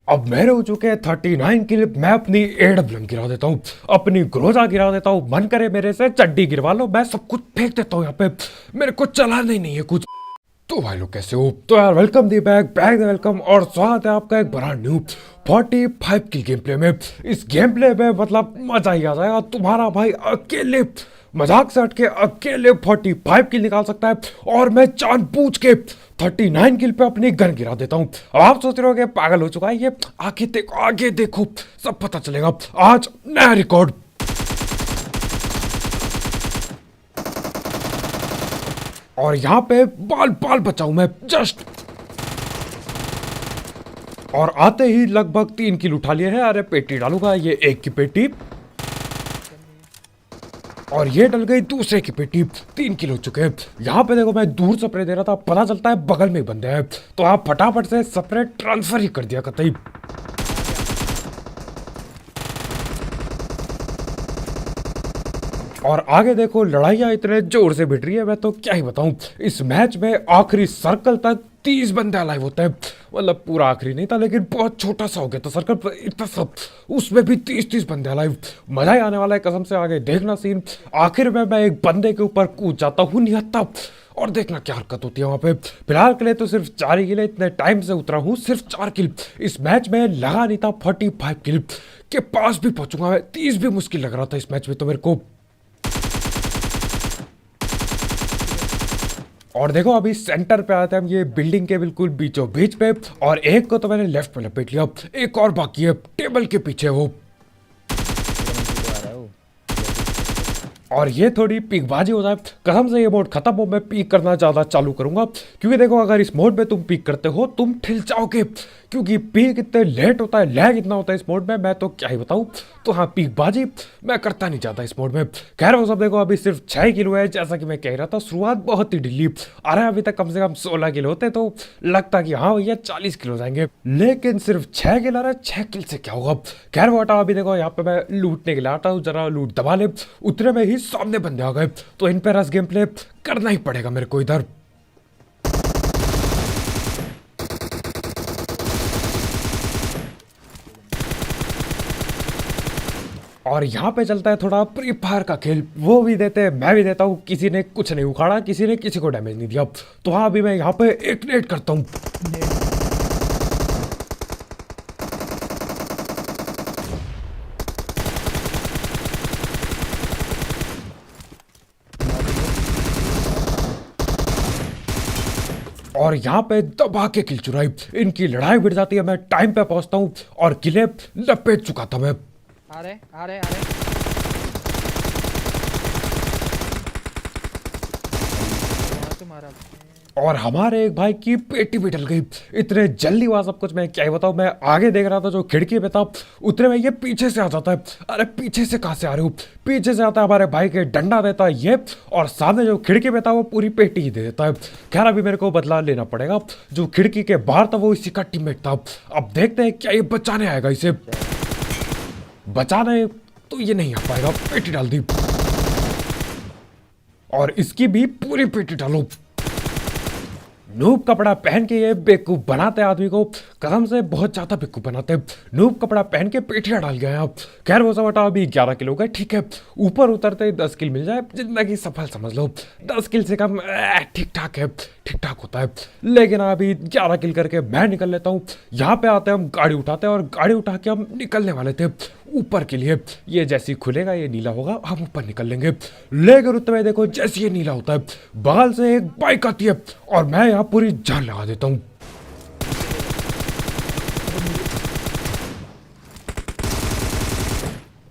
अब मेरे हो चुके हैं 39 किल। मैं अपनी एडब्ल्यूएम गिरा देता हूँ, अपनी ग्रोजा गिरा देता हूँ, मन करे मेरे से चड्डी गिरवा लो, मैं सब कुछ फेंक देता हूँ यहाँ पे। मेरे को चलाना ही नहीं है कुछ। तो भाई लोग कैसे हो? तो यार वेलकम दी बैक बैक वेलकम और स्वागत है आपका एक बड़ा न्यू 45 किल गेम प्ले में। इस गेम प्ले में मतलब मजा ही आ जाएगा। तुम्हारा भाई अकेले मजाक से हटके अकेले 45 किल निकाल सकता है और मैं जानबूझ के 39 किल पे अपनी गन गिरा देता हूँ। अब आप सोच रहे हो कि पागल हो चुका है ये, आगे देखो सब पता चलेगा। आज नया रिकॉर्ड। और यहाँ पे बाल बाल बचाऊं मैं जस्ट, और आते ही लगभग 3 किल उठा लिए हैं। अरे पेटी डालूंगा, ये एक की पेटी और ये डल गई दूसरे की पेटी। 3 किल हो चुके हैं। यहाँ पे देखो मैं दूर स्प्रे दे रहा था, पता चलता है बगल में ही बंदे हैं, तो आप फटाफट से स्प्रे ट्रांसफर ही कर दिया कतई। और आगे देखो लड़ाइयाँ इतने जोर से भिड़ रही है, मैं तो क्या ही बताऊं। इस मैच में आखिरी सर्कल तक 30 बंदे अलाइव होते हैं। मतलब पूरा आखिरी नहीं था लेकिन बहुत छोटा सा हो गया था सर्कल पर, इतना सब उसमें भी 30 बंदे अलाइव। मजा ही आने वाला है कसम से। आगे देखना सीन। आखिर में मैं एक बंदे के ऊपर कूद जाता हूँ निहत्ता, और देखना क्या हरकत होती है वहां पे। फिलहाल के लिए तो सिर्फ 4 ही किल। इतने टाइम से उतरा हूँ, सिर्फ 4 किल। इस मैच में लगा नहीं था 45 किल के पास भी पहुंचूंगा मैं। 30 भी मुश्किल लग रहा था इस मैच में तो मेरे को। और देखो अभी सेंटर पे आते हैं हम, ये बिल्डिंग के बिल्कुल बीचों बीच पे, और एक को तो मैंने लेफ्ट में लपेट लिया, एक और बाकी है टेबल के पीछे वो। और ये थोड़ी पीकबाजी हो जाए कसम से, ये मोड खत्म हो मैं पीक करना ज्यादा चालू करूंगा, क्योंकि देखो अगर इस मोड में तुम पीक करते हो तुम ठिल जाओगे, क्योंकि पीक इतने लेट होता है, लैग इतना होता है इस मोड में, मैं तो क्या ही बताऊं। तो हाँ पीकबाजी मैं करता नहीं चाहता इस मोड में। खैर वो सब देखो अभी सिर्फ 6 किलो है, जैसा कि मैं कह रहा था शुरुआत बहुत ही ढीली। अरे अभी तक कम से कम 16 किलो होते तो लगता कि हाँ भैया 40 किलो हो जाएंगे, लेकिन सिर्फ 6 किलो आ रहा है। 6 किल से क्या होगा। खैर वो हटाओ, अभी देखो यहाँ पे मैं लूटने के लिए आता हूँ, जरा लूट दबा ले। उतने में ही सामने बंदे आ गए, तो इन पे रस गेम प्ले करना ही पड़ेगा मेरे को इधर। और यहाँ पे चलता है थोड़ा फ्री फायर का खेल, वो भी देते हैं मैं भी देता हूँ। किसी ने कुछ नहीं उखाड़ा, किसी ने किसी को डैमेज नहीं दिया। तो हाँ अभी मैं यहाँ पे एक नेट करता हूँ। और यहाँ पे दबा के किल चुराई, इनकी लड़ाई भिड़ जाती है, मैं टाइम पे पहुंचता हूँ और किले लपेट चुका था मैं। आ रहे तुम्हारा। और हमारे एक भाई की पेटी भी डल गई। इतने जल्दी हुआ सब कुछ, मैं क्या ही बताऊं। मैं आगे देख रहा था जो खिड़की पे था, उतने में ये पीछे से आ जाता है। अरे पीछे से कहां से आ रहे हो? पीछे से आता है हमारे भाई के, डंडा देता है ये, और सामने जो खिड़की पे था वो पूरी पेटी ही दे देता है। खैर अभी मेरे को बदला लेना पड़ेगा। जो खिड़की के बाहर था वो इसी का टीममेट था। अब देखते हैं क्या ये बचाने आएगा इसे। बचाने तो ये नहीं आ पाएगा, पेटी डाल दी, और इसकी भी पूरी पेटी डालो। नूब कपड़ा पहन के ये बेवकूफ बनाते हैं आदमी को, कसम से बहुत ज्यादा बेवकूफ बनाते हैं। नूब कपड़ा पहन के पेटियां डाल गए आप। खैर वो सब हटाओ, अभी 11 किलो गए, ठीक है। ऊपर उतरते 10 किल मिल जाए जिंदगी सफल समझ लो। 10 किल से कम ठीक ठाक है, ठीक ठाक होता है। लेकिन अभी 11 किल करके मैं निकल लेता हूँ। यहाँ पे आते हैं हम, गाड़ी उठाते हैं, और गाड़ी उठा के हम निकलने वाले थे ऊपर के लिए। ये जैसे ही खुलेगा ये नीला होगा, हम ऊपर निकल लेंगे। लेकिन उतने देखो जैसे ये नीला होता है, बगल से एक बाइक आती है और मैं यहाँ पूरी जान लगा देता हूँ।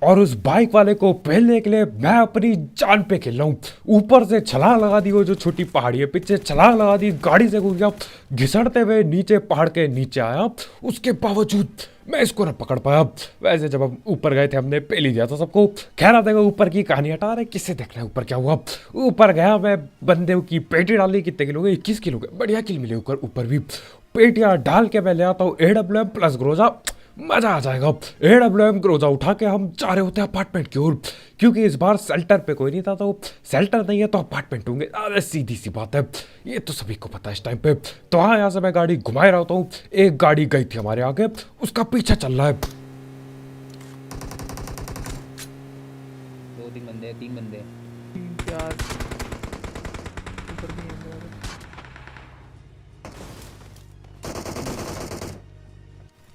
और उस बाइक वाले को पहलने के लिए मैं अपनी जान पे खेल रहा हूँ। ऊपर से छलांग लगा दी, वो जो छोटी पहाड़ी है पीछे छलांग लगा दी, गाड़ी से घुस गया, घिसड़ते हुए नीचे पहाड़ के नीचे आया। उसके बावजूद मैं इसको न पकड़ पाया। वैसे जब हम ऊपर गए थे हमने पहले दिया था सबको। खैर देखो ऊपर की कहानी हटा रहे, किससे देखना है ऊपर क्या हुआ। ऊपर गया मैं, बंदे की पेटी डाली, कितने किलो गए? 21 किलो गए। बढ़िया किल मिले ऊपर भी। पेटियां डाल के मैं ले आता हूँ AWM प्लस ग्रोजा, मजा आ जाएगा। AWM ग्रोजा उठा के हम जा रहे होते हैं अपार्टमेंट की ओर, क्योंकि इस बार शेल्टर पे कोई नहीं था, तो शेल्टर नहीं है तो अपार्टमेंट होंगे। अरे सीधी सी बात है, ये तो सभी को पता है इस टाइम पे। तो हाँ, यहाँ से मैं गाड़ी घुमाए रहा हूँ। एक गाड़ी गई थी हमारे आगे, उसका पीछा चल रहा है। 2-3 बंदे, 3 बंदे। 3-4 ऊपर भी हैं मेरे।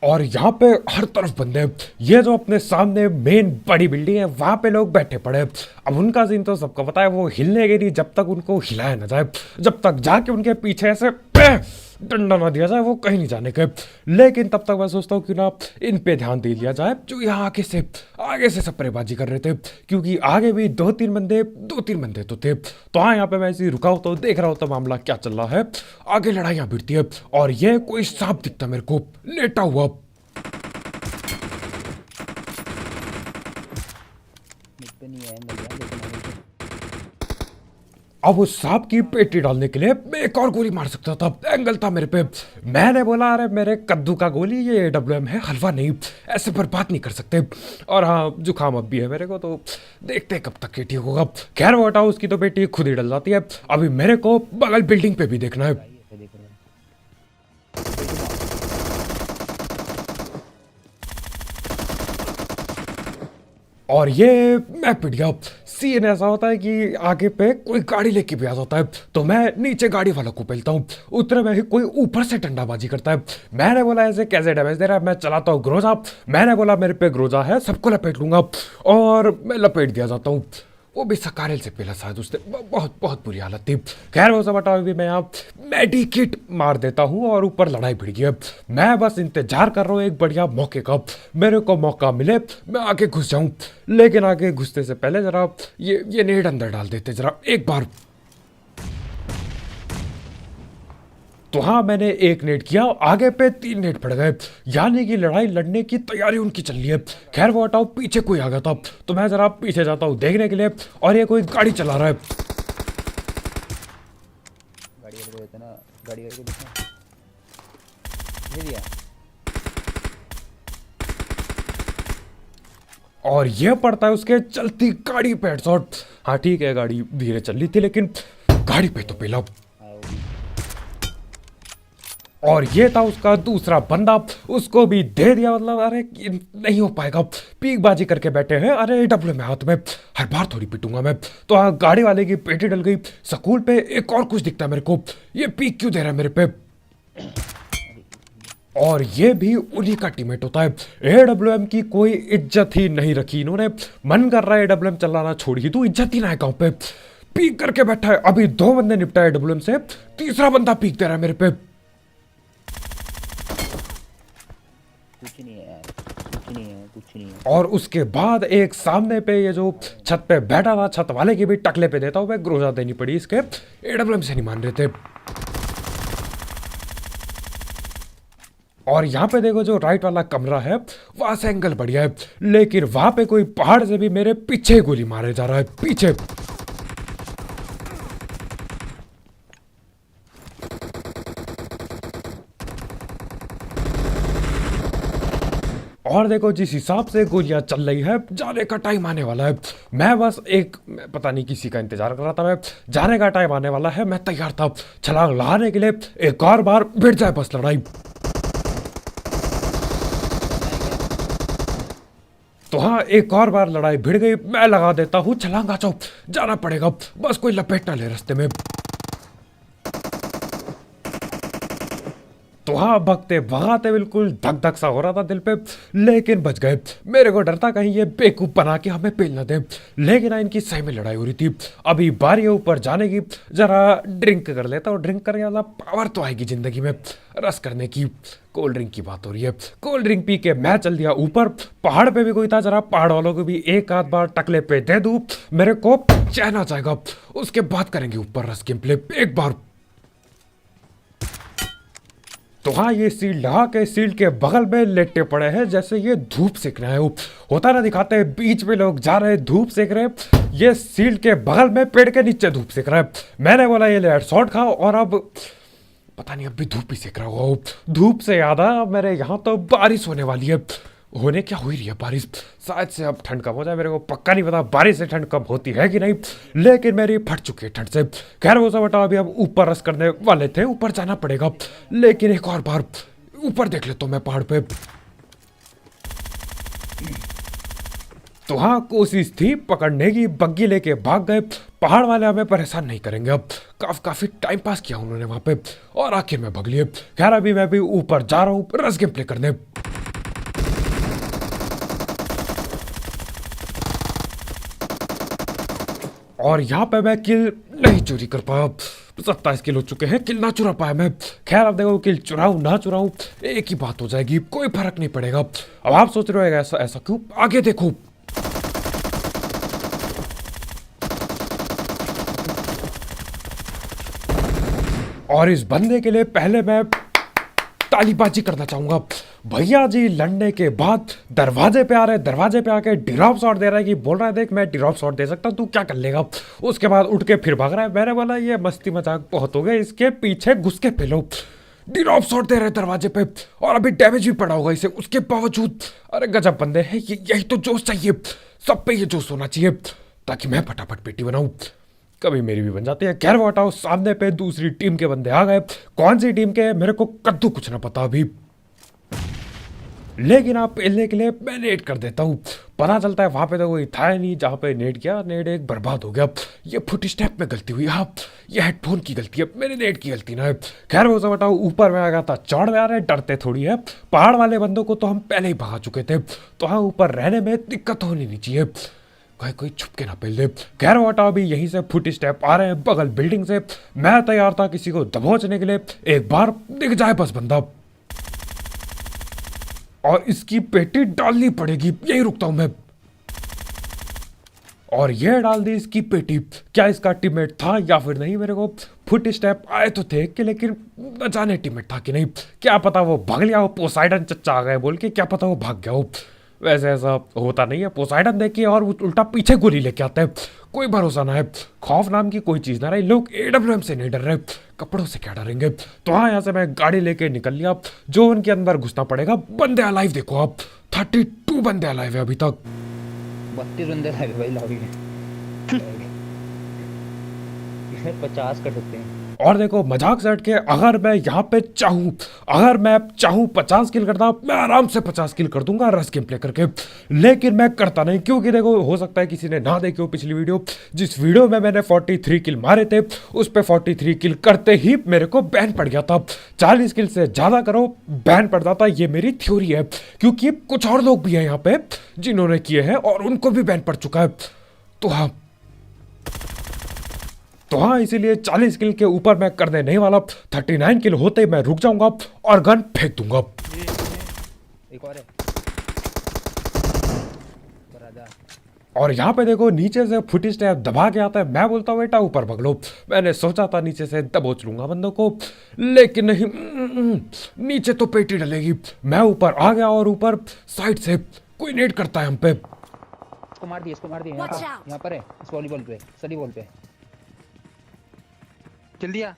और यहाँ पे हर तरफ बंदे हैं। ये जो अपने सामने मेन बड़ी बिल्डिंग है, वहां पे लोग बैठे पड़े हैं। अब उनका सीन तो सबको पता है, वो हिलने के नहीं जब तक उनको हिलाया ना जाए, जब तक जाके उनके पीछे ऐसे डंडा ना दिया जाए, वो कहीं नहीं जाने के। लेकिन तब तक मैं सोचता हूँ कि ना इन पे ध्यान दे लिया जाए जो यहाँ आगे से सप्रेबाजी कर रहे थे, क्योंकि आगे भी 2-3 बंदे तो थे। तो हाँ, यहाँ पे मैं ऐसे ही रुका होता हूँ, देख रहा होता मामला क्या चल रहा है। आगे लड़ाइयाँ भिड़ती है और ये कोई सांप दिखता मेरे को लेटा हुआ। मुझ पे नहीं है एंगल यार, लेकिन आगे से अब उस सांप की पेटी डालने के लिए मैं एक और गोली मार सकता था, एंगल था मेरे पे। मैंने बोला अरे मेरे कद्दू का गोली, ये AWM है, हलवा नहीं, ऐसे बर्बाद नहीं कर सकते। और हाँ, जुकाम अब भी है मेरे को, तो देखते हैं कब तक ये ठीक होगा। खैर वो हटाओ, उसकी तो पेटी खुद ही डल जाती है। अभी मेरे को बगल बिल्डिंग पे भी देखना है। भाई ऐसे देख रहे हैं। और ये मैं पिट गया। सीन ऐसा होता है कि आगे पे कोई गाड़ी लेके भी आ जाता है, तो मैं नीचे गाड़ी वालों को पेलता हूँ। उतरे में ही कोई ऊपर से डंडाबाजी करता है। मैंने बोला ऐसे कैसे डैमेज दे रहा है, मैं चलाता हूँ ग्रोजा। मैंने बोला मेरे पे ग्रोजा है, सबको लपेट लूंगा, और मैं लपेट दिया जाता हूँ। वो भी सकारेल से पहला शायद, उसने बहुत बहुत बुरी हालत थी। खैर वो सब हटाओ, भी मैं यहाँ मेडिकिट मार देता हूँ और ऊपर लड़ाई भिड़ गई है। मैं बस इंतजार कर रहा हूँ एक बढ़िया मौके का, मेरे को मौका मिले मैं आगे घुस जाऊँ। लेकिन आगे घुसने से पहले जरा ये नेट अंदर डाल देते जरा एक बार। तो हाँ, मैंने एक नेट किया, आगे पे 3 नेट पड़ गए, यानी कि लड़ाई लड़ने की तैयारी उनकी चल रही है। खैर वो हटाओ, पीछे कोई आ गया था, तो मैं जरा पीछे जाता हूँ देखने के लिए, और ये कोई गाड़ी चला रहा है। गाड़ी करके देते ना, गाड़ी करके देखना दे दिया। और ये पड़ता है उसके चलती गाड़ी पे हेडशॉट। हाँ ठीक है, गाड़ी धीरे चल रही थी, लेकिन गाड़ी पे तो पेला। हाँ वो भी। और ये था उसका दूसरा बंदा, उसको भी दे दिया। मतलब अरे नहीं हो पाएगा, पीकबाजी करके बैठे हैं। अरे AWM में हाथ में, हर बार थोड़ी पिटूंगा मैं। तो हाँ, गाड़ी वाले की पेटी डल गई। स्कूल पे एक और कुछ दिखता है मेरे को, ये पीक क्यों दे रहा है मेरे पे। और ये भी उन्हीं का टीममेट होता है। AWM की कोई इज्जत ही नहीं रखी इन्होंने। मन कर रहा है AWM चलाना छोड़ी, तू इज्जत ही ना है गाँव पे। पीक करके बैठा है। अभी 2 बंदे निपटा है AWM से, तीसरा बंदा पीक दे रहा है मेरे पे। कुछ नहीं है यार, कुछ नहीं है, कुछ नहीं है। और उसके बाद एक सामने पे ये जो छत पे बैठा था, छत वाले की भी टकले पे देता हूँ मैं, ग्रोजा देनी पड़ी इसके। AWM से नहीं मान रहे थे। और यहाँ पे देखो, जो राइट वाला कमरा है वहां से एंगल बढ़िया है, लेकिन वहां पे कोई पहाड़ से भी मेरे पीछे गोली मारे जा रहा है, पीछे। और देखो, जिस हिसाब से गोलियां चल रही है, जाने का टाइम आने वाला है। मैं बस पता नहीं किसी का इंतजार कर रहा था मैं। जाने का टाइम आने वाला है, मैं तैयार था छलांग लगाने के लिए। एक और बार भिड़ जाए बस लड़ाई। तो हाँ, एक और बार लड़ाई भिड़ गई। मैं लगा देता हूँ छलांग, आ जाओ, जाना पड़ेगा, बस कोई लपेट ना ले रास्ते में। तो हाँ, भगते भगाते बिल्कुल धक धक सा हो रहा था दिल पे, लेकिन बच गए। मेरे को डर था कहीं ये बेवकूफ बना के हमें पेल ना दे, लेकिन इनकी सही में लड़ाई हो रही थी। अभी बारी है ऊपर जाने की, जरा ड्रिंक कर लेता हूँ। ड्रिंक करने वाला पावर तो आएगी जिंदगी में, रस करने की। कोल्ड ड्रिंक की बात हो रही है। कोल्ड ड्रिंक पी के मैं चल दिया ऊपर। पहाड़ पे भी कोई था, जरा पहाड़ वालों को भी एक आध बार टकले पे दे दूं, मेरे को चैन आ जाएगा। उसके बाद करेंगे ऊपर रस गेम प्ले एक बार। तो हाँ, ये सील लगा के सील के बगल में लेटे पड़े हैं, जैसे ये धूप सेक रहे हैं। होता ना, दिखाते हैं बीच में लोग जा रहे हैं धूप सेक रहे हैं, ये सील के बगल में पेड़ के नीचे धूप सेक रहा है। मैंने बोला ये ले शॉट खाओ, और अब पता नहीं अभी धूप ही सेक रहा होगा। धूप से याद आया मेरे यहाँ तो बारिश होने वाली है। होने क्या हो ही रही है बारिश। शायद से अब ठंड कम हो जाए, मेरे को पक्का नहीं पता बारिश से ठंड कम होती है कि नहीं, लेकिन मेरी फट चुकी है ठंड से। खैर वो सब हटाओ, अभी हम ऊपर रस करने वाले थे, ऊपर जाना पड़ेगा। लेकिन एक और बार ऊपर देख लेता हूँ मैं पहाड़ पे। तो हाँ, कोशिश थी पकड़ने की, बग्गी लेके भाग गए। पहाड़ वाले हमें परेशान नहीं करेंगे अब। काफी टाइम पास किया उन्होंने वहां पे और आखिर में भग लिए। खैर अभी मैं भी ऊपर जा रहा हूँ रस गेम प्ले करने। और यहाँ पे मैं किल नहीं चोरी कर पाया। 27 किल हो चुके हैं, किल ना चुरा पाया मैं। खैर अब देखो, किल चुराऊं ना चुराऊं एक ही बात हो जाएगी, कोई फर्क नहीं पड़ेगा। अब आप सोच रहे हो ऐसा ऐसा क्यों, आगे देखो। और इस बंदे के लिए पहले मैं तालीबाजी करना चाहूंगा। भैया जी लड़ने के बाद दरवाजे पे आ रहे, दरवाजे पे आके ड्रॉप शॉट दे रहा है कि बोल रहा है देख मैं ड्रॉप शॉट दे सकता हूँ, तू क्या कर लेगा। उसके बाद उठ के फिर भाग रहा है। मैंने बोला ये मस्ती मजाक बहुत हो गए, इसके पीछे घुस के पेलो। ड्रॉप शॉट दे रहे दरवाजे पे और अभी डैमेज भी पड़ा होगा इसे, उसके बावजूद। अरे गजब बंदे हैं, यही तो जोश चाहिए, सब पे ये जोश होना चाहिए ताकि मैं फटाफट पेटी बनाऊं, कभी मेरी भी बन जाती है। खैर वो हटाओ, सामने पे दूसरी टीम के बंदे आ गए। कौन सी टीम के मेरे को कद्दू कुछ ना पता अभी, लेकिन आप पहले के लिए मैं नेट कर देता हूँ। पता चलता है वहां पे तो कोई था ही नहीं, जहां पे नेट किया नेट एक बर्बाद हो गया। ये फुट स्टेप में गलती हुई, हाँ ये हेडफोन की गलती है, मेरे नेट की गलती ना है। खैर वो सब हटाओ, ऊपर में आ गया था, चढ़ में आ रहे, डरते थोड़ी है। पहाड़ वाले बंदों को तो हम पहले ही भगा चुके थे, तो हाँ ऊपर रहने में दिक्कत होनी नहीं चाहिए, कोई छुप के ना पेल दे। खैर वो हटाओ, अभी यहीं से फुट स्टेप आ रहे हैं बगल बिल्डिंग से। मैं तैयार था किसी को दबोचने के लिए, एक बार दिख जाए बस बंदा और इसकी पेटी डालनी पड़ेगी, यही रुकता हूं मैं। और ये डाल दी इसकी पेटी। क्या इसका टीममेट था या फिर नहीं, मेरे को फुट स्टेप आए तो थे कि, लेकिन न जाने टीममेट था कि नहीं। क्या पता वो भाग लिया हो, पोसाइडन चच्चा आ गए बोल के, क्या पता वो भाग गया हो। वैसे ऐसा होता नहीं है, पोसाइडन देखिए और उल्टा पीछे गोली लेके आता है, कोई भरोसा ना है। खौफ नाम की कोई चीज ना रही, लोग AWM से नहीं डर रहे, कपड़ों से क्या डरेंगे। तो हाँ, यहाँ से मैं गाड़ी लेके निकल लिया, जो उनके अंदर घुसना पड़ेगा। बंदे अलाइव देखो आप, 32 बंदे अलाइव है अभी तक। 32 बंदे लाए भाई लॉबी में। 50 कट होते हैं। और देखो मजाक से हट के, अगर मैं यहाँ पे चाहूँ, अगर मैं चाहूँ 50 किल करना, मैं आराम से 50 किल कर दूंगा रस गेम प्ले करके, लेकिन मैं करता नहीं, क्योंकि देखो हो सकता है किसी ने ना देखी हो पिछली वीडियो, जिस वीडियो में मैंने 43 किल मारे थे, उस पे 43 किल करते ही मेरे को बैन पड़ गया था। 40 किल से ज्यादा करो बैन पड़ जाता, ये मेरी थ्योरी है, क्योंकि कुछ और लोग भी हैं यहाँ पे जिन्होंने किए हैं और उनको भी बैन पड़ चुका है। तो हाँ इसीलिए 40 किल के ऊपर मैं करने नहीं वाला। 39 किल होते ही मैं रुक जाऊंगा और गन फेंक दूंगा। एक और है। और यहाँ पे देखो नीचे से फुट स्टेप दबा के आता है, मैं बोलता हूँ बेटा ऊपर भग लो। मैंने सोचा था नीचे से दबोच लूंगा बंदों को, लेकिन नहीं, नीचे तो पेटी डलेगी। मैं ऊपर आ गया और ऊपर साइड से कोई नेट करता है हम पे। इसको मार दिया, यहाँ पर है, इस वॉलीबॉल पे, सली बॉल पे। जल्दी आ।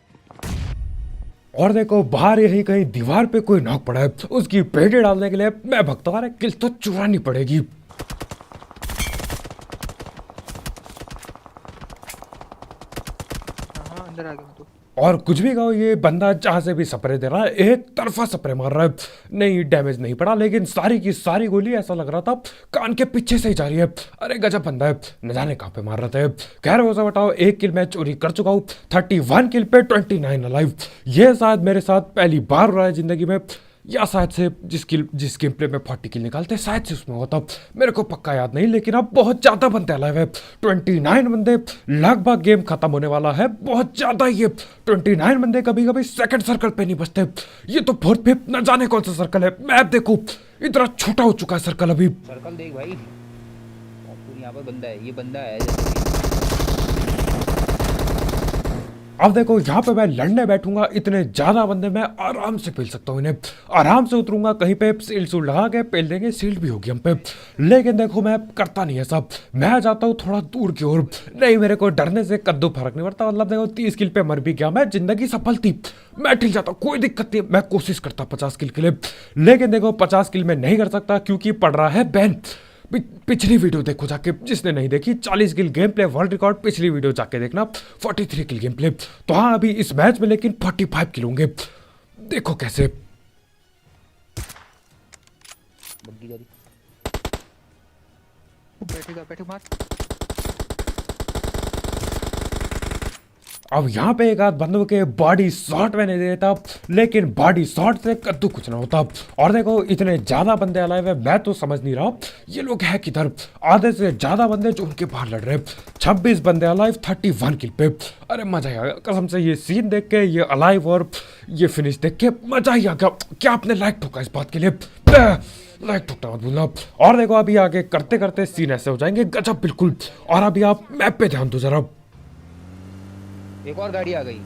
और देखो बाहर यही कहीं दीवार पे कोई नॉक पड़ा है, उसकी पेटी डालने के लिए मैं भगता हूँ, किल तो चुरानी पड़ेगी। हाँ अंदर आ गया तो। और कुछ भी कहो, ये बंदा जहां से भी स्प्रे दे रहा है, एक तरफा स्प्रे मार रहा है, नहीं डैमेज नहीं पड़ा, लेकिन सारी की सारी गोली ऐसा लग रहा था कान के पीछे से ही जा रही है। अरे गजब बंदा है, न जाने कहां पे मार रहा था। खैर वो सब बताओ, एक किल मैं चोरी कर चुका हूँ, 31 किल पे 29 अलाइव। ये शायद मेरे साथ पहली बार हो रहा है जिंदगी में, या शायद से जिस गेम प्ले में 40 किल निकालते शायद से उसमें होता, मेरे को पक्का याद नहीं, लेकिन अब बहुत ज्यादा बंदे अलाइव है। 29 बंदे, लगभग गेम खत्म होने वाला है, बहुत ज्यादा। ये 29 बंदे कभी कभी सेकंड सर्कल पे नहीं बचते, ये तो फोर्थ पे न जाने कौन सा सर्कल है। मैप देखो इतना छोटा हो चुका है सर्कल अभी। सर्कल देख भाई, यहाँ पर बंदा है, ये बंदा है अब देखो यहाँ पे मैं लड़ने बैठूंगा, इतने ज्यादा बंदे मैं आराम से पेल सकता हूँ इन्हें। आराम से उतरूंगा कहीं पे, सील सूल लगा के पेल देंगे, सील्ड भी होगी हम पे। लेकिन देखो मैं करता नहीं है सब, मैं जाता हूँ थोड़ा दूर की ओर। नहीं, मेरे को डरने से कद्दू फर्क नहीं पड़ता। मतलब देखो 30 किल पे मर भी गया मैं, जिंदगी सफल थी, मैं ठीक जाता, कोई दिक्कत नहीं। मैं कोशिश करता 50 किल के लिए, लेकिन देखो 50 किल में नहीं कर सकता क्योंकि पड़ रहा है बैन। पिछली वीडियो देखो जाके, जिसने नहीं देखी, 40 किल गेम प्ले वर्ल्ड रिकॉर्ड, पिछली वीडियो जाके देखना, 43 किल गेम प्ले। तो हाँ, अभी इस मैच में लेकिन 45 किल होंगे, देखो कैसे। बग्गी जा रही। बैठेगा बैठे मार। अब यहाँ पे एक आध बंदों के बॉडी शॉट में नहीं देता, लेकिन बॉडी शॉट से कद्दू कुछ ना होता। और देखो इतने ज्यादा बंदे अलाइव है, मैं तो समझ नहीं रहा ये लोग है किधर। आधे से ज्यादा बंदे जो उनके बाहर लड़ रहे, 26 बंदे अलाइव, 31 किल पे। अरे मजा ही आ गया कसम से, ये सीन देख के, ये अलाइव और ये फिनिश देख के मजा ही आ गया। क्या आपने लाइक ठोका इस बात के लिए? लाइक ठोकना मत भूलना। और देखो अभी आगे करते करते सीन ऐसे हो जाएंगे गजब बिल्कुल। और अभी आप मैप पे ध्यान दो जरा। एक और गाड़ी आ गई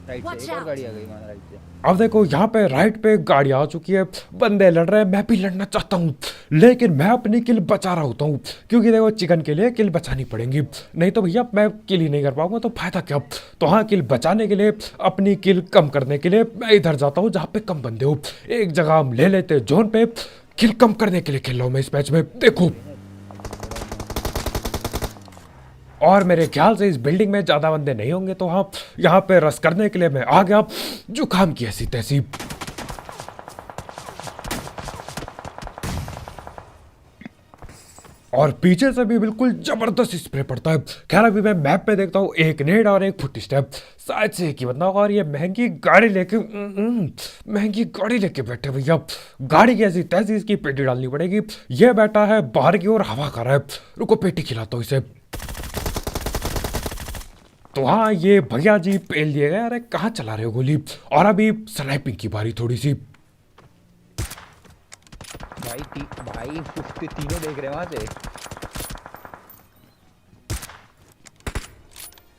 राइट Watch से, एक और out. गाड़ी आ गई माना राइट से। अब देखो यहाँ पे राइट पे गाड़ी आ चुकी है, बंदे लड़ रहे हैं, मैं भी लड़ना चाहता हूँ, लेकिन मैं अपनी किल बचा रहा होता हूँ क्योंकि देखो चिकन के लिए किल बचानी पड़ेगी, नहीं तो भैया मैं किल ही नहीं कर पाऊंगा तो फायदा क्या। तो हाँ, किल बचाने के लिए, अपनी किल कम करने के लिए मैं इधर जाता हूँ जहाँ पे कम बंदे हो। एक जगह हम ले लेते जोन पे, किल कम करने के लिए खेल रहा हूँ मैं इस मैच में, देखो। और मेरे ख्याल से इस बिल्डिंग में ज्यादा बंदे नहीं होंगे, तो हाँ, यहाँ पे रस करने के लिए मैं आ गया, जुकाम की ऐसी तैसी। और पीछे से भी बिल्कुल जबरदस्त स्प्रे पड़ता है। खैर अभी मैं मैप पे देखता हूँ, एक नेड और एक फुट स्टेप, शायद से एक ही बंदा होगा। और ये महंगी गाड़ी लेके महंगी गाड़ी लेके बैठे भैया, गाड़ी की ऐसी तैसी इसकी पेटी डालनी पड़ेगी। ये बैठा है बाहर की ओर, हवा खा रहा है, रुको पेटी खिलाता हूँ इसे। तो हाँ, ये भैया जी पेल दिए गए। अरे कहाँ चला रहे हो गोली? और अभी स्नाइपिंग की बारी थोड़ी सी। भाई उसके तीनों देख रहे हैं वहां से।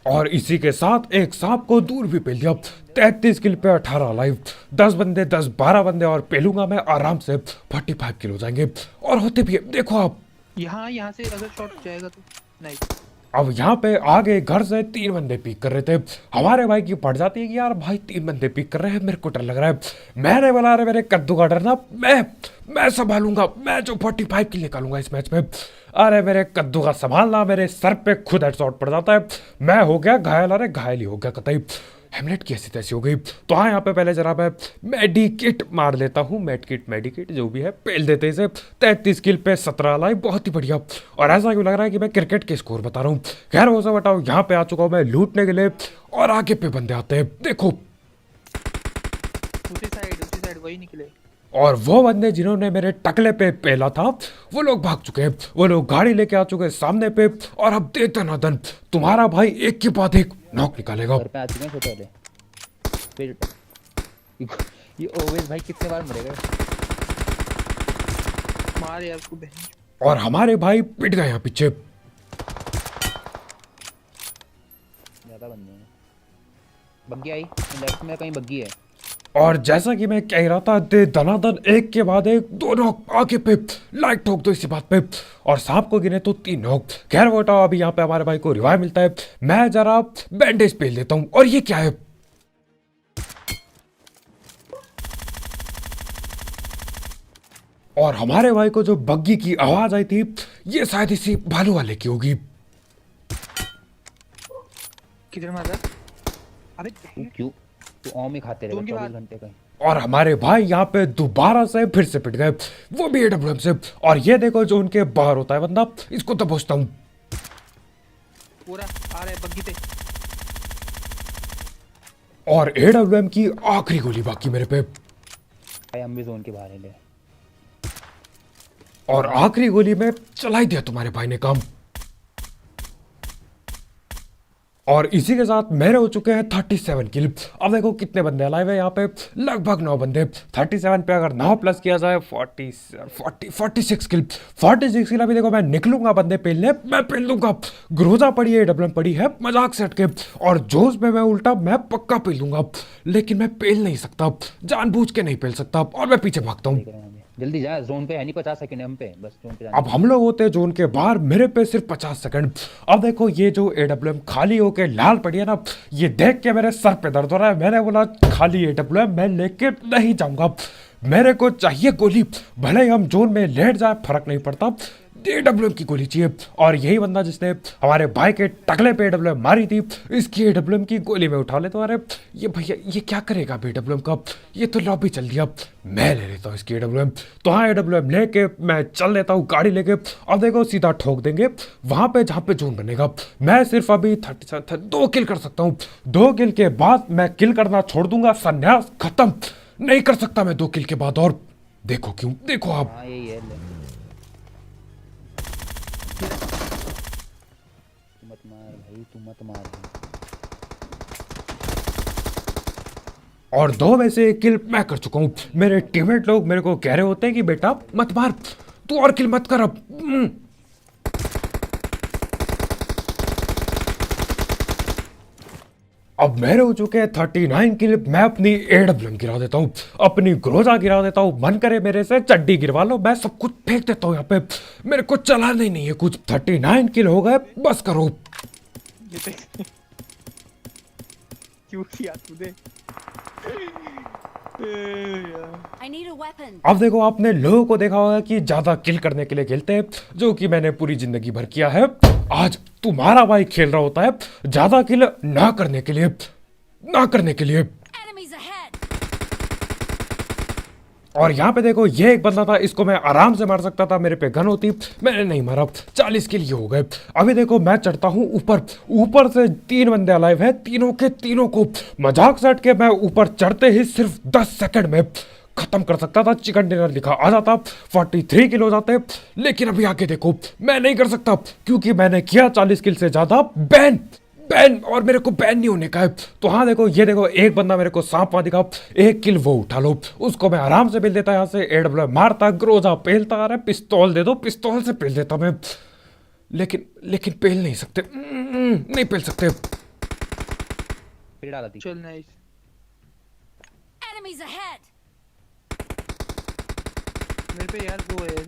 और इसी के साथ एक सांप को दूर भी पेल दिया। 33 किल पे 18 लाइव, 10 बंदे, 10-12 बंदे और पेलूंगा मैं आराम से, 45 किल हो जाएंगे। और होते भी है, देखो आप। यहाँ से अगर शॉट जाएगा तो नहीं। अब यहाँ पे आगे घर से 3 बंदे पीक कर रहे थे। हमारे भाई की पड़ जाती है कि यार भाई 3 बंदे पीक कर रहे हैं, मेरे को डर लग रहा है। मैंने बोला अरे मेरे कद्दू का डर ना, मैं संभालूंगा, मैं जो 45 किल निकालूंगा इस मैच में। अरे मेरे कद्दू का संभालना, मेरे सर पे खुद हेडशॉट पड़ जाता है, मैं हो गया घायल। अरे घायल ही हो गया कतई, हेमलेट की ऐसी तैसी हो गई। तो हाँ, यहाँ पे पहले जरा मैं मेडिकिट मार लेता हूँ, मेडिकिट जो भी है, पेल देते इसे। 33 किल पे 17 लाइव, बहुत ही बढ़िया। और ऐसा क्यों लग रहा है कि मैं क्रिकेट के स्कोर बता रहा हूँ। खैर वो सब बताओ, यहाँ पे आ चुका हूँ मैं लूटने के लिए, और आगे पे बंदे आते हैं, देखो। उसी साइड वही निकले। और वो बंदे जिन्होंने मेरे टकले पे पेला था, वो लोग भाग चुके हैं, वो लोग गाड़ी लेके आ चुके हैं सामने पे। और अब दे दनादन तुम्हारा भाई एक के बाद एक नॉक निकालेगा। घर पे आ चुके हैं छोटे वाले। फिर ये ओवेस भाई कितने बार मरेगा? मार यार को बहन। और हमारे भाई पिट गए यहाँ पीछे। ज्यादा बंदे हैं। बग्गी आई लेफ्ट में, कहीं बग्गी है। और जैसा कि मैं कह रहा था, दे दनादन एक के बाद एक, 2 नॉक आगे पे, लाइक ठोक दो इसी बात पे। और सांप को गिने तो 3 नॉक। खैर वो हटाओ, अभी यहाँ पे हमारे भाई को रिवाइव मिलता है, मैं जरा बैंडेज पेल देता हूँ। और ये क्या है? और हमारे भाई को जो बग्गी की आवाज आई थी, ये शायद इसी भालू वाले की होगी। किधर मारा? अबे तू क्यों तू ऑम में खाते रहे तो उनके 24 बाद- घंटे कहीं। और हमारे भाई यहाँ पे दोबारा से फिर से पिट गए, वो भी AWM से। और ये देखो जो उनके बाहर होता है बंदा, इसको दबोचता हूँ। पूरा आ रहा है बग्गी पे। और AWM की आखिरी गोली बाकी मेरे पे। भाई हम भी जोन के बाहर हैं ले। और आखिरी गोली में चला ही दिया तुम्हारे भाई ने काम। और इसी के साथ मेरे हो चुके हैं 37 किल। अब देखो कितने बंदे लाइव है यहाँ पे, लगभग 9 बंदे। 37 पे अगर 9 प्लस किया जाए 46 किल। 46 किल। अभी देखो मैं निकलूंगा बंदे पेलने, मैं पेल दूंगा। ग्रोजा पड़ी है, डबलम पड़ी है, मजाक से हटके, और जोश में मैं उल्टा मैं पक्का पेल दूंगा, लेकिन मैं पेल नहीं सकता, जानबूझ के नहीं पेल सकता, और मैं पीछे भागता हूँ। जल्दी जा, जोन पे है नहीं, 50 सेकंड है हम पे, बस जोन पे जाना। अब हम लोग होते हैं जोन के बाहर, मेरे पे सिर्फ 50 सेकंड। अब देखो ये जो एडब्ल्यूएम खाली होके लाल पड़ी है ना, ये देख के मेरे सर पे दर्द हो रहा है। मैंने बोला खाली एडब्ल्यूएम मैं लेके नहीं जाऊंगा, मेरे को चाहिए गोली, भले ही हम जोन में लेट जाए फर्क नहीं पड़ता, एडब्ल्यूएम की गोली चाहिए। और यही बंदा जिसने हमारे भाई के टकले पे एडब्ल्यूएम मारी थी, इसकी एडब्ल्यूएम की गोली में उठा ले। तो अरे ये भैया ये क्या करेगा एडब्ल्यूएम का, ये तो लॉबी चल दिया, मैं ले लेता हूँ इसकी एडब्ल्यूएम। तो हाँ एडब्ल्यूएम लेके मैं चल लेता हूँ गाड़ी लेके। अब देखो सीधा ठोक देंगे वहां पे जहाँ पे जोन बनेगा। मैं सिर्फ अभी 2 किल कर सकता हूँ, 2 किल के बाद मैं किल करना छोड़ दूंगा, संन्यास खत्म, नहीं कर सकता मैं 2 किल के बाद। और देखो क्यों, देखो आप, हाँ यही है, ले। तू मत मार भाई, तू मत मार भाई। और 2 में से 1 किल मैं कर चुका हूँ। मेरे टीममेट लोग मेरे को कह रहे होते हैं कि बेटा मत मार, तू और किल मत कर अब। अब मेरे हो चुके हैं 39 किल। मैं अपनी एडब्ल्यूएम गिरा देता हूँ, अपनी ग्रोजा गिरा देता हूँ, मन करे मेरे से चड्डी गिरवा लो, मैं सब कुछ फेंक देता हूँ यहाँ पे, मेरे को चलाना ही नहीं है कुछ। 39 किल हो गए, बस करो। ये देख क्यों किया तूने? I need a weapon. अब देखो आपने लोगों को देखा होगा कि ज्यादा किल करने के लिए खेलते हैं, जो कि मैंने पूरी जिंदगी भर किया है। आज तुम्हारा भाई खेल रहा होता है ज्यादा किल ना करने के लिए, ना करने के लिए। Enemies ahead. और यहाँ पे देखो ये एक बंदा था, इसको मैं आराम से मार सकता था, मेरे पे गन होती, मैंने नहीं मारा। 40 किल ये हो गए। अभी देखो मैं चढ़ता हूँ ऊपर, ऊपर से 3 बंदे अलाइव हैं, तीनों के तीनों को मजाक से हट के मैं ऊपर चढ़ते ही सिर्फ 10 सेकंड में खत्म कर सकता था। चिकन डिनर लिखा आ जाता, 43 किल हो जाते। लेकिन अभी आगे देखो मैं नहीं कर सकता, क्योंकि मैंने किया 40 किल से ज्यादा बैन, और मेरे को बैन नहीं होने का है। तो हाँ देखो ये देखो एक बंदा मेरे को सांप वहां दिखा, 1 किल वो उठा लो, उसको मैं आराम से पेल देता, यहाँ से एडब्ल्यू मारता, ग्रोजा पेलता, आ रहा है पिस्तौल दे दो, पिस्तौल से पेल देता मैं, लेकिन पेल नहीं सकते, नहीं पेल सकते। पेड़ डाला थी। चल नाइस। Enemies ahead. मेरे पे यार वो है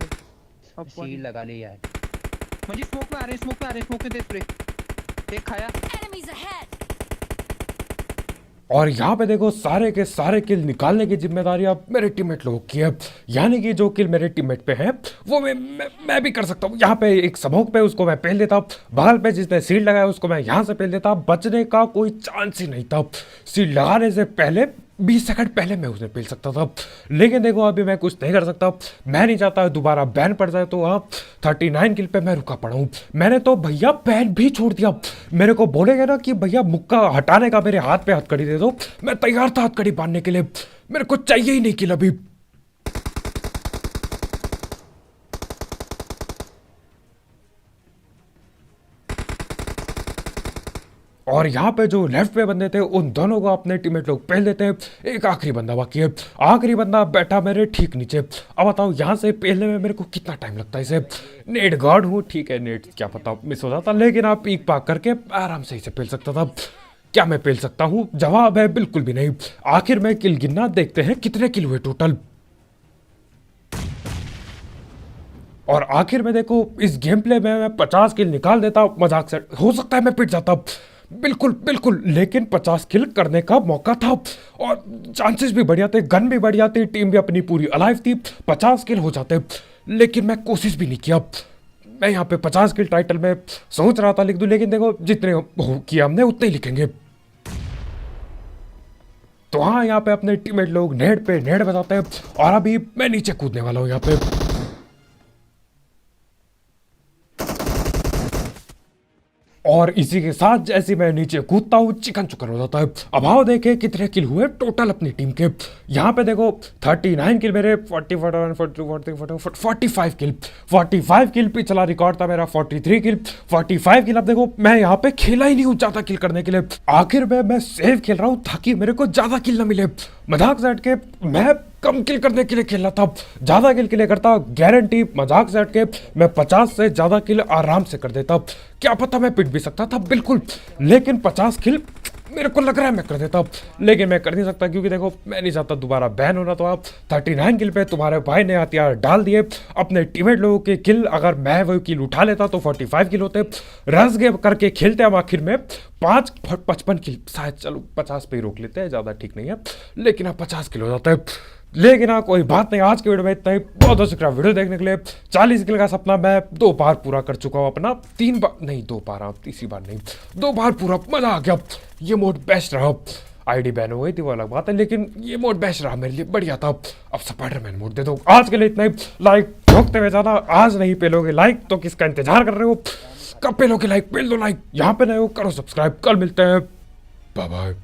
अब शील्ड लगा ले यार। मुझे स्मोक में आ रहे हैं, स्मोक में आ रहे हैं, स्मोक में दे स्प्रे। एक खाया। Enemies ahead. और यहाँ पे देखो सारे के सारे किल निकालने की जिम्मेदारी अब मेरे टीममेट लोगों की है, यानी कि जो किल मेरे टीममेट पे है वो मैं भी कर सकता हूँ। यहाँ पे एक स्मोक पे उसको मैं पेल देता, बगल पे जिसने सील लगाया उसको मैं यहाँ से पेल देता, बचने का कोई चांस ही नहीं था। सील लगाने से पहले 20 सेकंड पहले मैं उसे पेल सकता था, लेकिन देखो अभी मैं कुछ नहीं कर सकता। मैं नहीं चाहता दोबारा बैन पड़ जाए, तो आप 39 किल पे मैं रुका पड़ा हूँ। मैंने तो भैया बैन भी छोड़ दिया, मेरे को बोलेंगे ना कि भैया मुक्का हटाने का मेरे हाथ पे हथकड़ी दे दो, मैं तैयार था हथकड़ी बांधने के लिए, मेरे को चाहिए ही नहीं किल अभी। और यहाँ पे जो लेफ्ट पे बंदे थे उन दोनों को अपने टीममेट लोग पेल देते हैं। एक आखिरी बंदा बाकी है, आखिरी बंदा बैठा मेरे ठीक नीचे। अब बताओ यहाँ से पेलने में मेरे को कितना टाइम लगता है इसे। नेट गार्ड हूँ, ठीक है नेट क्या पता मिस हो जाता, लेकिन आप पीक पाक करके आराम से इसे पेल सकता था। क्या मैं पेल सकता हूँ? जवाब है बिल्कुल भी नहीं। आखिर में किल गिनना देखते हैं कितने किल हुए टोटल। और आखिर में देखो इस गेम प्ले में मैं 50 किल निकाल देता, मजाक से हो सकता है मैं पिट जाता, बिल्कुल, लेकिन 50 किल करने का मौका था और चांसेस भी बढ़िया थे, गन भी बढ़िया थी, टीम भी अपनी पूरी अलाइव थी, 50 किल हो जाते, लेकिन मैं कोशिश भी नहीं किया। मैं यहाँ पे 50 किल टाइटल में सोच रहा था लिख दूं, लेकिन देखो जितने किया हमने उतने ही लिखेंगे। तो हाँ यहाँ पे अपने टीममेट लोग नेट पे नेट बजाते हैं और अभी मैं नीचे कूदने वाला हूँ यहाँ पे। और इसी के साथ जैसे मैं नीचे कूदता हूँ चिकन चुकर हो जाता है। अब आओ देखे कितने किल हुए टोटल अपनी टीम के। यहाँ पे देखो 39 किल मेरे, 40 41 42 43 44 45 किल, 45 किल। पिछला रिकॉर्ड था मेरा 43 किल, 45 किल। अब देखो मैं यहाँ पे खेला ही नहीं हूँ ज्यादा किल करने के लिए, आखिर में मैं सेव खेल रहा हूँ ताकि मेरे को ज्यादा किल ना मिले। मजाक से हट के मैं कम किल करने के लिए खेल रहा था, ज्यादा किल के लिए करता गारंटी मजाक से हट के मैं 50 से ज्यादा किल आराम से कर देता। क्या पता मैं पिट भी सकता था बिल्कुल, लेकिन 50 किल मेरे को लग रहा है मैं कर देता, लेकिन मैं कर नहीं सकता क्योंकि देखो मैं नहीं चाहता दोबारा बैन होना। तो आप 39 किल पे तुम्हारे भाई ने हथियार डाल दिए, अपने टीममेट लोगों के किल अगर मैं वो किल उठा लेता तो 45 किल होते। रस गेम करके खेलते हम आखिर में 55 किल शायद, चलो 50 पे ही रोक लेते हैं, ज़्यादा ठीक नहीं है, लेकिन अब 50 किल हो जाता है। लेकिन हाँ कोई बात नहीं, आज के वीडियो में इतना ही। बहुत बहुत शुक्रिया वीडियो देखने के लिए। 40 किल का सपना मैं 2 बार पूरा कर चुका हूँ अपना, 3 बार नहीं 2 बार, हाँ तीसरी बार नहीं 2 बार पूरा। मजा आ गया, ये मोड बेस्ट रहा। आईडी बैन हो गई थी वो अलग बात है, लेकिन ये मोड बेस्ट रहा मेरे लिए, बढ़िया था। अब स्पाइडरमैन मोड दे दो। आज के लिए इतना ही। लाइक ठोकते हुए जाना, आज नहीं पेलोगे लाइक तो किसका इंतजार कर रहे हो? कब पेलोगे लाइक? पेल दो लाइक। यहाँ पे नए हो करो सब्सक्राइब। कल मिलते हैं, बाय बाय।